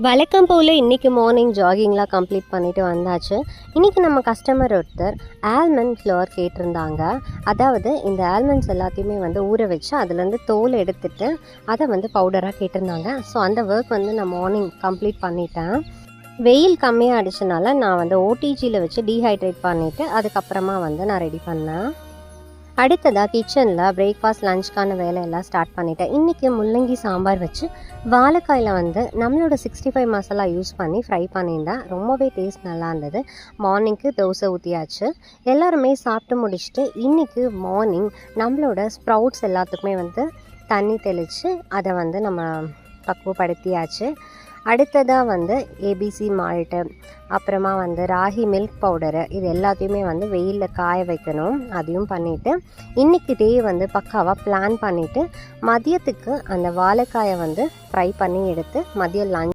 வழக்கம் போல் இன்றைக்கி morning ஜாகிங்லாம் complete பண்ணிவிட்டு வந்தாச்சு. இன்றைக்கி நம்ம கஸ்டமர் ஒருத்தர் ஆல்மண்ட் ஃப்ளவர் கேட்டிருந்தாங்க. அதாவது இந்த ஆல்மண்ட்ஸ் எல்லாத்தையுமே ஊற வச்சு அதுலேருந்து தோல் எடுத்துட்டு அதை பவுடராக கேட்டிருந்தாங்க. ஸோ அந்த ஒர்க் நான் மார்னிங் கம்ப்ளீட் பண்ணிட்டேன். வெயில் கம்மியாக அடிச்சனால நான் ஓடிஜியில் வச்சு டீஹைட்ரேட் பண்ணிவிட்டு அதுக்கப்புறமா நான் ரெடி பண்ணேன். அடுத்ததாக கிச்சனில் பிரேக்ஃபாஸ்ட் லஞ்சுக்கான வேலையெல்லாம் ஸ்டார்ட் பண்ணிட்டேன். இன்றைக்கி முள்ளங்கி சாம்பார் வச்சு வாழைக்காயில் நம்மளோட 65 மசாலா யூஸ் பண்ணி ஃப்ரை பண்ணியிருந்தேன். ரொம்பவே டேஸ்ட் நல்லா இருந்தது. மார்னிங்க்கு தோசை ஊற்றியாச்சு. எல்லாருமே சாப்பிட்டு முடிச்சுட்டு இன்றைக்கி மார்னிங் நம்மளோட ஸ்ப்ரவுட்ஸ் எல்லாத்துக்குமே தண்ணி தெளித்து அதை நம்ம பக்குவப்படுத்தியாச்சு. அடுத்ததாக ஏபிசி மால்ட்டு, அப்புறமா ராகி மில்க் பவுடரு, இது எல்லாத்தையுமே வெயிலில் காய வைக்கணும். அதையும் பண்ணிவிட்டு இன்றைக்கி டே பக்காவாக பிளான் பண்ணிவிட்டு மதியத்துக்கு அந்த வாழைக்காயை ஃப்ரை பண்ணி எடுத்து மதியம் லஞ்ச்